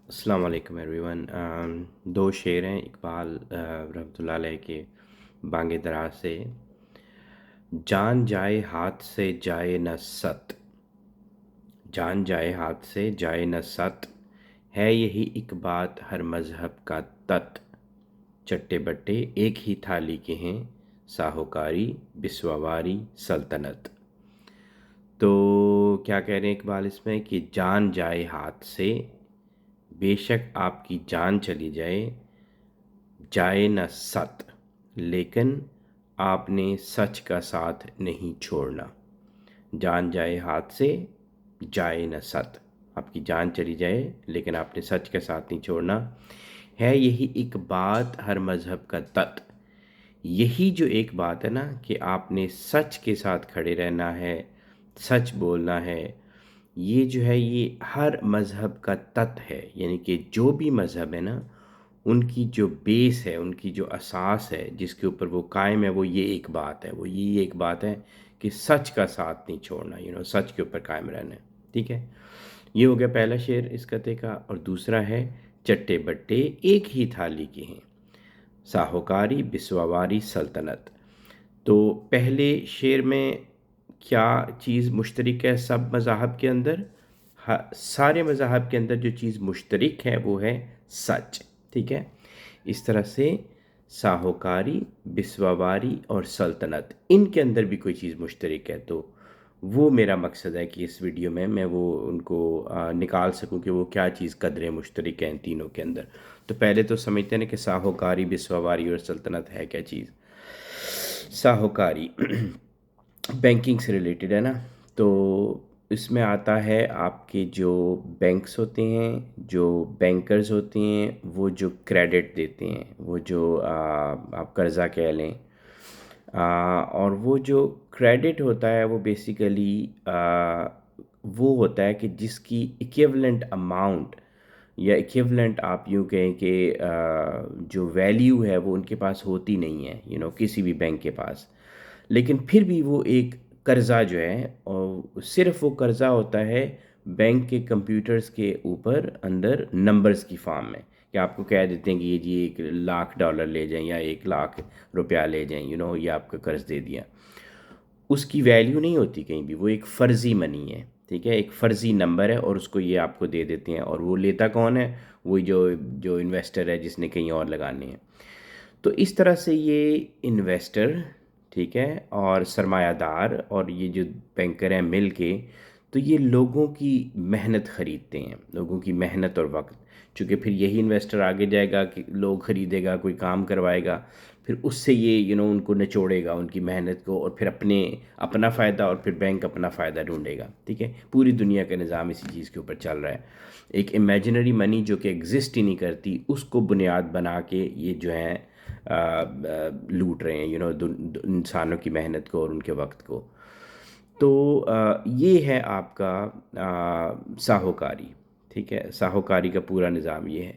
السلام علیکم every one. دو شعر ہیں اقبال رحمۃ اللہ علیہ کے بانگ درا سے۔ جان جائے ہاتھ سے جائے نہ ست، جان جائے ہاتھ سے جائے نہ ست، ہے یہی ایک بات ہر مذہب کا تت۔ چٹے بٹے ایک ہی تھالی کے ہیں، ساہوکاری بسواری سلطنت۔ تو کیا کہہ رہے ہیں اقبال اس میں کہ جان جائے ہاتھ سے، بے شک آپ کی جان چلی جائے، جائے نہ ست، لیکن آپ نے سچ کا ساتھ نہیں چھوڑنا۔ جان جائے ہاتھ سے جائے نہ ست، آپ کی جان چلی جائے لیکن آپ نے سچ کا ساتھ نہیں چھوڑنا۔ ہے یہی ایک بات ہر مذہب کا تت، یہی جو ایک بات ہے نا کہ آپ نے سچ کے ساتھ کھڑے رہنا ہے، سچ بولنا ہے، یہ جو ہے یہ ہر مذہب کا تت ہے۔ یعنی کہ جو بھی مذہب ہے نا، ان کی جو بیس ہے، ان کی جو اساس ہے جس کے اوپر وہ قائم ہے، وہ یہ ایک بات ہے، وہ یہ ایک بات ہے کہ سچ کا ساتھ نہیں چھوڑنا، سچ کے اوپر قائم رہنا ہے۔ ٹھیک ہے، یہ ہو گیا پہلا شعر اس قطعے کا۔ اور دوسرا ہے چٹے بٹے ایک ہی تھالی کے ہیں، ساہوکاری بسواری سلطنت۔ تو پہلے شعر میں کیا چیز مشترک ہے سب مذاہب کے اندر؟ سارے مذاہب کے اندر جو چیز مشترک ہے وہ ہے سچ۔ ٹھیک ہے، اس طرح سے ساہوکاری بسواری اور سلطنت، ان کے اندر بھی کوئی چیز مشترک ہے، تو وہ میرا مقصد ہے کہ اس ویڈیو میں وہ ان کو نکال سکوں کہ وہ کیا چیز قدریں مشترک ہیں ان تینوں کے اندر۔ تو پہلے تو سمجھتے ہیں کہ ساہوکاری بسواری اور سلطنت ہے کیا چیز۔ ساہوکاری بینکنگ سے ریلیٹڈ ہے نا، تو اس میں آتا ہے آپ کے جو بینکس ہوتے ہیں، جو بینکرز ہوتے ہیں، وہ جو کریڈٹ دیتے ہیں، وہ جو آپ قرضہ کہہ لیں، اور وہ جو کریڈٹ ہوتا ہے وہ بیسیکلی وہ ہوتا ہے کہ جس کی ایکیولنٹ اماؤنٹ یا ایکیولنٹ آپ یوں کہیں کہ جو ویلیو ہے وہ ان کے پاس ہوتی نہیں ہے، کسی بھی بینک کے پاس، لیکن پھر بھی وہ ایک قرضہ جو ہے، اور صرف وہ قرضہ ہوتا ہے بینک کے کمپیوٹرز کے اوپر اندر نمبرز کی فارم میں، کہ آپ کو کہہ دیتے ہیں کہ یہ جی $1,00,000 لے جائیں یا $1,00,000 لے جائیں، یہ آپ کا قرض دے دیا۔ اس کی ویلیو نہیں ہوتی کہیں بھی، وہ ایک فرضی منی ہے۔ ٹھیک ہے، ایک فرضی نمبر ہے اور اس کو یہ آپ کو دے دیتے ہیں، اور وہ لیتا کون ہے؟ وہی جو انویسٹر ہے جس نے کہیں اور لگانے ہیں۔ تو اس طرح سے یہ انویسٹر، ٹھیک ہے، اور سرمایہ دار اور یہ جو بینکر ہیں مل کے، تو یہ لوگوں کی محنت خریدتے ہیں، لوگوں کی محنت اور وقت، چونکہ پھر یہی انویسٹر آگے جائے گا کہ لوگ خریدے گا، کوئی کام کروائے گا، پھر اس سے یہ ان کو نچوڑے گا ان کی محنت کو، اور پھر اپنا فائدہ، اور پھر بینک اپنا فائدہ ڈھونڈے گا۔ ٹھیک ہے، پوری دنیا کا نظام اسی چیز کے اوپر چل رہا ہے۔ ایک امیجنری منی جو کہ ایگزسٹ ہی نہیں کرتی، اس کو بنیاد بنا کے یہ جو ہیں لوٹ رہے ہیں انسانوں کی محنت کو اور ان کے وقت کو۔ تو یہ ہے آپ کا ساہوکاری۔ ٹھیک ہے، ساہوکاری کا پورا نظام یہ ہے۔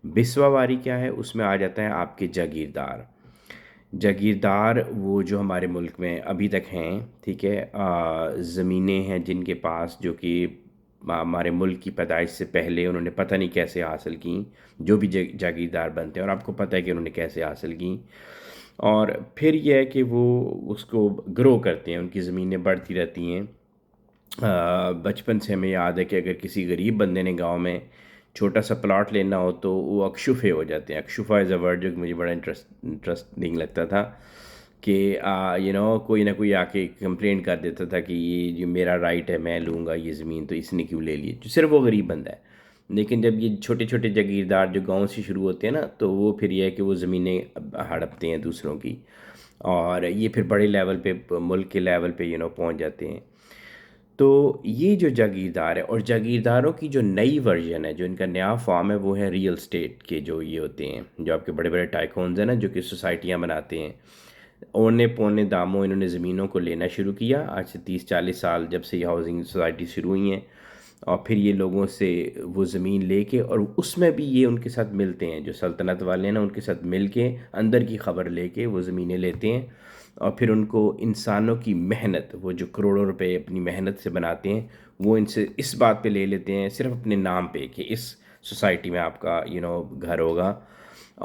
بسوا واری کیا ہے؟ اس میں آ جاتا ہے آپ کے جاگیردار۔ جاگیردار وہ جو ہمارے ملک میں ابھی تک ہیں، ٹھیک ہے، زمینیں ہیں جن کے پاس، جو کہ ہمارے ملک کی پیدائش سے پہلے انہوں نے پتہ نہیں کیسے حاصل کیں، جو بھی جاگیردار بنتے ہیں، اور آپ کو پتہ ہے کہ انہوں نے کیسے حاصل کیں، اور پھر یہ ہے کہ وہ اس کو گرو کرتے ہیں، ان کی زمینیں بڑھتی رہتی ہیں۔ بچپن سے ہمیں یاد ہے کہ اگر کسی غریب بندے نے گاؤں میں چھوٹا سا پلاٹ لینا ہو تو وہ اکشفے ہو جاتے ہیں۔ اکشفہ از اے ورڈ جو کہ مجھے بڑا انٹرسٹنگ لگتا تھا، کہ کوئی نہ کوئی آ کے کمپلین کر دیتا تھا کہ یہ میرا رائٹ ہے، میں لوں گا یہ زمین، تو اس نے کیوں لے لی؟ جو صرف وہ غریب بندہ ہے۔ لیکن جب یہ چھوٹے چھوٹے جاگیردار جو گاؤں سے شروع ہوتے ہیں نا، تو وہ پھر یہ ہے کہ وہ زمینیں ہڑپتے ہیں دوسروں کی، اور یہ پھر بڑے لیول پہ، ملک کے لیول پہ پہنچ جاتے ہیں۔ تو یہ جو جاگیردار ہے، اور جاگیرداروں کی جو نئی ورژن ہے، جو ان کا نیا فارم ہے، وہ ہے ریئل اسٹیٹ کے جو یہ ہوتے ہیں، جو آپ کے بڑے بڑے ٹائکونز ہیں نا، جو کہ سوسائٹیاں بناتے ہیں، اونے پونے داموں انہوں نے زمینوں کو لینا شروع کیا آج سے 30-40 سال، جب سے یہ ہاؤسنگ سوسائٹی شروع ہوئی ہیں، اور پھر یہ لوگوں سے وہ زمین لے کے، اور اس میں بھی یہ ان کے ساتھ ملتے ہیں، جو سلطنت والے ہیں نا، ان کے ساتھ مل کے اندر کی خبر لے کے وہ زمینیں لیتے ہیں، اور پھر ان کو انسانوں کی محنت، وہ جو کروڑوں روپے اپنی محنت سے بناتے ہیں، وہ ان سے اس بات پہ لے لیتے ہیں، صرف اپنے نام پہ، کہ اس سوسائٹی میں آپ کا گھر ہوگا،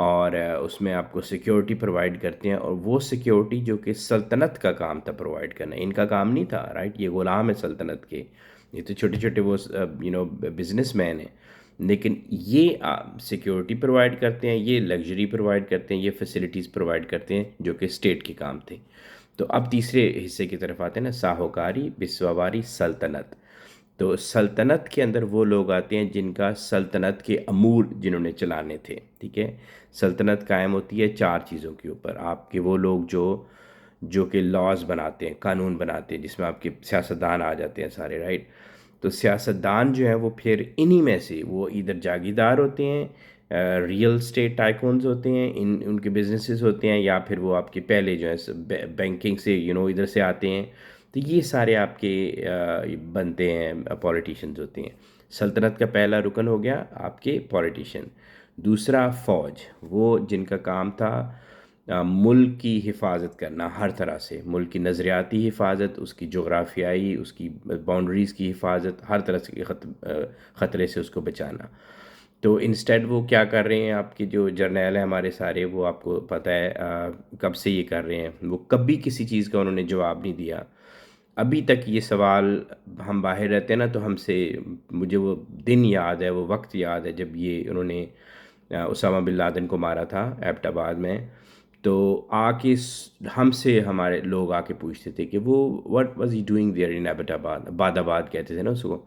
اور اس میں آپ کو سیکیورٹی پرووائڈ کرتے ہیں، اور وہ سیکیورٹی جو کہ سلطنت کا کام تھا پرووائڈ کرنا، ان کا کام نہیں تھا، رائٹ؟ یہ غلام ہے سلطنت کے، یہ تو چھوٹے چھوٹے وہ بزنس مین ہیں، لیکن یہ سیکیورٹی پرووائڈ کرتے ہیں، یہ لگژری پرووائڈ کرتے ہیں، یہ فیسلٹیز پرووائڈ کرتے ہیں جو کہ اسٹیٹ کے کام تھے۔ تو اب تیسرے حصے کی طرف آتے ہیں نا، ساہوکاری، بسواری، سلطنت۔ تو سلطنت کے اندر وہ لوگ آتے ہیں جن کا سلطنت کے امور جنہوں نے چلانے تھے، ٹھیک ہے؟ سلطنت قائم ہوتی ہے چار چیزوں کے اوپر، آپ کے وہ لوگ جو کہ لاز بناتے ہیں، قانون بناتے ہیں، جس میں آپ کے سیاستدان آ جاتے ہیں سارے، رائٹ؟ تو سیاستدان جو ہیں وہ پھر انہی میں سے وہ ادھر جاگیردار ہوتے ہیں، ریئل اسٹیٹ ٹائکونز ہوتے ہیں، ان کے بزنسز ہوتے ہیں، یا پھر وہ آپ کے پہلے جو ہے بینکنگ سے ادھر سے آتے ہیں۔ تو یہ سارے آپ کے بنتے ہیں، پولیٹیشینز ہوتے ہیں۔ سلطنت کا پہلا رکن ہو گیا آپ کے پولیٹیشین۔ دوسرا فوج، وہ جن کا کام تھا ملک کی حفاظت کرنا، ہر طرح سے ملک کی نظریاتی حفاظت، اس کی جغرافیائی، اس کی باؤنڈریز کی حفاظت، ہر طرح سے خطرے سے اس کو بچانا۔ تو انسٹیڈ وہ کیا کر رہے ہیں، آپ کے جو جرنیل ہیں ہمارے سارے، وہ آپ کو پتہ ہے کب سے یہ کر رہے ہیں، وہ کبھی کسی چیز کا انہوں نے جواب نہیں دیا۔ ابھی تک یہ سوال، ہم باہر رہتے ہیں نا تو ہم سے، مجھے وہ دن یاد ہے، وہ وقت یاد ہے جب یہ انہوں نے اسامہ بن لادن کو مارا تھا ایبٹ آباد میں۔ تو آ کے ہم سے ہمارے لوگ آ کے پوچھتے تھے کہ وہ what was he doing there in Abbottabad, آباد آباد کہتے تھے نا اس کو،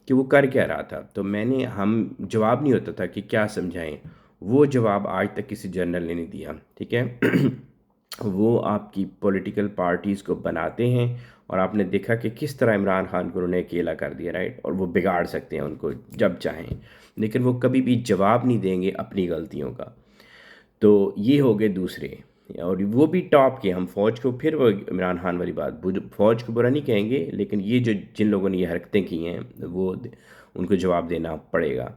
کہ وہ کر کیا رہا تھا۔ تو ہم جواب نہیں ہوتا تھا کہ کیا سمجھائیں، وہ جواب آج تک کسی جرنل نے نہیں دیا، ٹھیک ہے؟ وہ آپ کی پولیٹیکل پارٹیز کو بناتے ہیں، اور آپ نے دیکھا کہ کس طرح عمران خان کو انہوں نے اکیلا کر دیا، رائٹ؟ اور وہ بگاڑ سکتے ہیں ان کو جب چاہیں، لیکن وہ کبھی بھی جواب نہیں دیں گے اپنی غلطیوں کا۔ تو یہ ہو گئے دوسرے، اور وہ بھی ٹاپ کے۔ ہم فوج کو، پھر وہ عمران خان والی بات، فوج کو برا نہیں کہیں گے، لیکن یہ جن لوگوں نے یہ حرکتیں کی ہیں وہ ان کو جواب دینا پڑے گا۔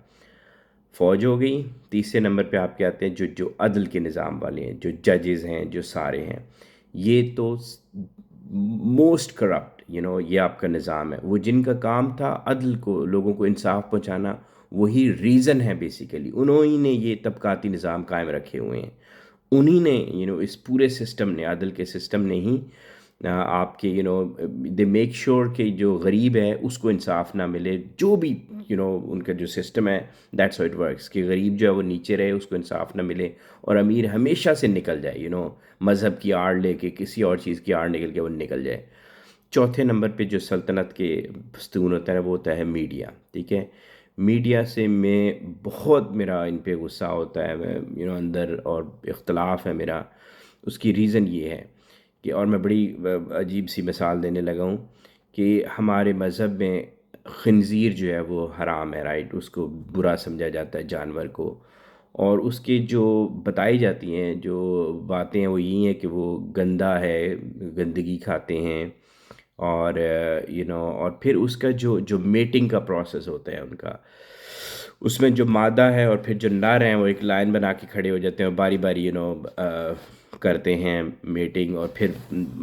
فوج ہو گئی۔ تیسرے نمبر پہ آپ کے آتے ہیں جو عدل کے نظام والے ہیں، جو ججز ہیں، جو سارے ہیں، یہ تو موسٹ کرپٹ، یہ آپ کا نظام ہے۔ وہ جن کا کام تھا عدل کو، لوگوں کو انصاف پہنچانا، وہی ریزن ہے بیسیکلی، انہوں نے یہ طبقاتی نظام قائم رکھے ہوئے ہیں، انہی نے اس پورے سسٹم نے، عدل کے سسٹم نے ہی آپ کے دے میک شور کہ جو غریب ہے اس کو انصاف نہ ملے، جو بھی ان کا جو سسٹم ہے، دیٹس ہاؤ اٹ ورکس، کہ غریب جو ہے وہ نیچے رہے، اس کو انصاف نہ ملے، اور امیر ہمیشہ سے نکل جائے، مذہب کی آڑ لے کے، کسی اور چیز کی آڑ نکل کے وہ نکل جائے۔ چوتھے نمبر پہ جو سلطنت کے ستون ہوتا ہے وہ ہوتا ہے میڈیا، ٹھیک ہے؟ میڈیا سے میں بہت، میرا ان پہ غصہ ہوتا ہے، میں اندر، اور اختلاف ہے میرا۔ اس کی ریزن یہ ہے کہ، اور میں بڑی عجیب سی مثال دینے لگا ہوں، کہ ہمارے مذہب میں خنزیر جو ہے وہ حرام ہے، رائٹ؟ اس کو برا سمجھا جاتا ہے جانور کو، اور اس کے جو بتائی جاتی ہیں جو باتیں ہیں وہ یہی ہیں کہ وہ گندا ہے، گندگی کھاتے ہیں، اور اور پھر اس کا جو میٹنگ کا پروسیس ہوتا ہے ان کا، اس میں جو مادہ ہے اور پھر جو نر ہیں وہ ایک لائن بنا کے کھڑے ہو جاتے ہیں، اور باری باری کرتے ہیں میٹنگ، اور پھر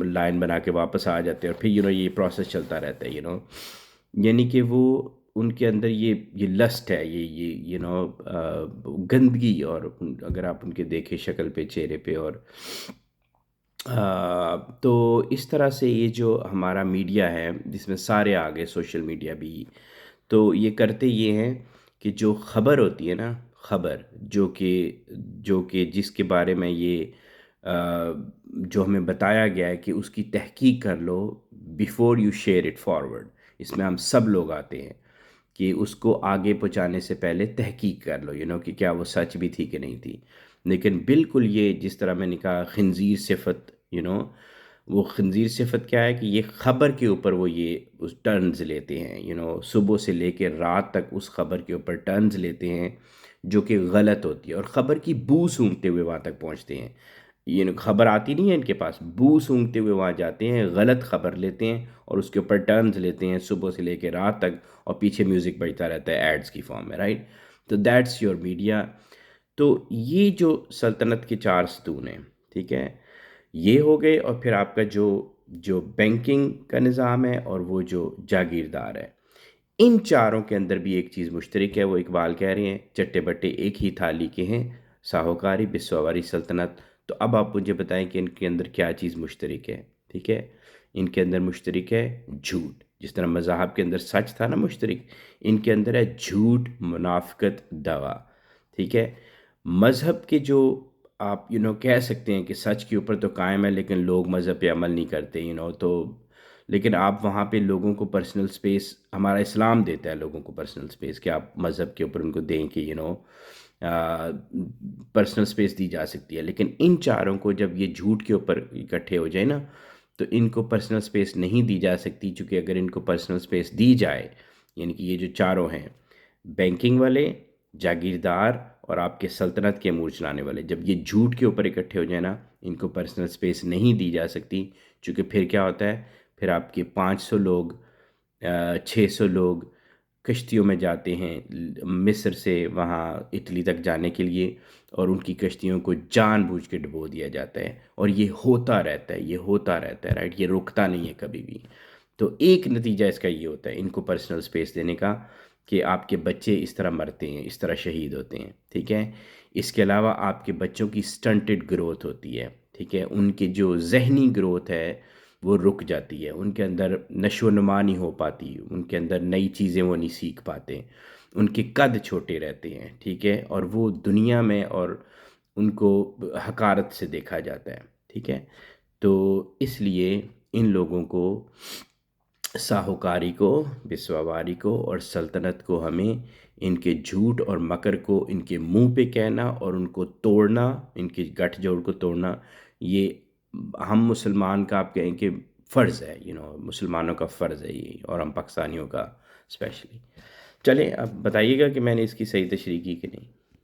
لائن بنا کے واپس آ جاتے ہیں، اور پھر یہ پروسیس چلتا رہتا ہے، یعنی کہ وہ ان کے اندر یہ لسٹ ہے، یہ گندگی، اور اگر آپ ان کے دیکھیں شکل پہ، چہرے پہ، اور تو اس طرح سے یہ جو ہمارا میڈیا ہے، جس میں سارے آگے سوشل میڈیا بھی، تو یہ کرتے یہ ہیں کہ جو خبر ہوتی ہے نا، خبر جو کہ جس کے بارے میں یہ جو ہمیں بتایا گیا ہے کہ اس کی تحقیق کر لو before you share it forward, اس میں ہم سب لوگ آتے ہیں کہ اس کو آگے پہنچانے سے پہلے تحقیق کر لو، کہ کیا وہ سچ بھی تھی کہ نہیں تھی۔ لیکن بالکل یہ جس طرح میں نے کہا خنزیر صفت، وہ خنزیر صفت کیا ہے کہ یہ خبر کے اوپر وہ یہ اس ٹرنز لیتے ہیں، صبح سے لے کے رات تک اس خبر کے اوپر ٹرنز لیتے ہیں جو کہ غلط ہوتی ہے، اور خبر کی بو سونگھتے ہوئے وہاں تک پہنچتے ہیں۔ خبر آتی نہیں ہے ان کے پاس، بو سونگھتے ہوئے وہاں جاتے ہیں، غلط خبر لیتے ہیں، اور اس کے اوپر ٹرنز لیتے ہیں صبح سے لے کے رات تک، اور پیچھے میوزک بجتا رہتا ہے ایڈز کی فارم میں، رائٹ؟ تو دیٹس یور میڈیا۔ تو یہ جو سلطنت کے چار ستون ہیں، ٹھیک ہے، یہ ہو گئے، اور پھر آپ کا جو بینکنگ کا نظام ہے، اور وہ جو جاگیردار ہے، ان چاروں کے اندر بھی ایک چیز مشترک ہے، وہ اقبال کہہ رہے ہیں چٹے بٹے ایک ہی تھالی کے ہیں، ساہوکاری بسواری سلطنت۔ تو اب آپ مجھے بتائیں کہ ان کے اندر کیا چیز مشترک ہے؟ ٹھیک ہے، ان کے اندر مشترک ہے جھوٹ، جس طرح مذاہب کے اندر سچ تھا نا مشترک، ان کے اندر ہے جھوٹ، منافقت، دوا۔ ٹھیک ہے، مذہب کے جو آپ کہہ سکتے ہیں کہ سچ کے اوپر تو قائم ہے لیکن لوگ مذہب پہ عمل نہیں کرتے، تو لیکن آپ وہاں پہ لوگوں کو پرسنل سپیس، ہمارا اسلام دیتا ہے لوگوں کو پرسنل سپیس کہ آپ مذہب کے اوپر ان کو دیں کہ پرسنل سپیس دی جا سکتی ہے، لیکن ان چاروں کو جب یہ جھوٹ کے اوپر اکٹھے ہو جائے نا تو ان کو پرسنل سپیس نہیں دی جا سکتی، چونکہ اگر ان کو پرسنل سپیس دی جائے، یعنی کہ یہ جو چاروں ہیں، بینکنگ والے، جاگیردار اور آپ کے سلطنت کے امور چلانے والے، جب یہ جھوٹ کے اوپر اکٹھے ہو جائے نا، ان کو پرسنل سپیس نہیں دی جا سکتی، چونکہ پھر کیا ہوتا ہے، پھر آپ کے 500 لوگ 600 لوگ کشتیوں میں جاتے ہیں مصر سے وہاں اٹلی تک جانے کے لیے، اور ان کی کشتیوں کو جان بوجھ کے ڈبو دیا جاتا ہے، اور یہ ہوتا رہتا ہے، یہ ہوتا رہتا ہے، رائٹ، یہ رکتا نہیں ہے کبھی بھی۔ تو ایک نتیجہ اس کا یہ ہوتا ہے ان کو پرسنل سپیس دینے کا، کہ آپ کے بچے اس طرح مرتے ہیں، اس طرح شہید ہوتے ہیں، ٹھیک ہے۔ اس کے علاوہ آپ کے بچوں کی سٹنٹڈ گروتھ ہوتی ہے، ٹھیک ہے، ان کی جو ذہنی گروتھ ہے وہ رک جاتی ہے، ان کے اندر نشو و نما نہیں ہو پاتی، ان کے اندر نئی چیزیں وہ نہیں سیکھ پاتے، ان کے قد چھوٹے رہتے ہیں، ٹھیک ہے، اور وہ دنیا میں اور ان کو حقارت سے دیکھا جاتا ہے، ٹھیک ہے۔ تو اس لیے ان لوگوں کو، ساہوکاری کو، بسواواری کو اور سلطنت کو، ہمیں ان کے جھوٹ اور مکر کو ان کے منہ پہ کہنا اور ان کو توڑنا، ان کے گٹھ جوڑ کو توڑنا، یہ ہم مسلمان کا، آپ کہیں کہ فرض ہے، مسلمانوں کا فرض ہے یہ، اور ہم پاکستانیوں کا اسپیشلی۔ چلیں اب بتائیے گا کہ میں نے اس کی صحیح تشریح کی کہ نہیں۔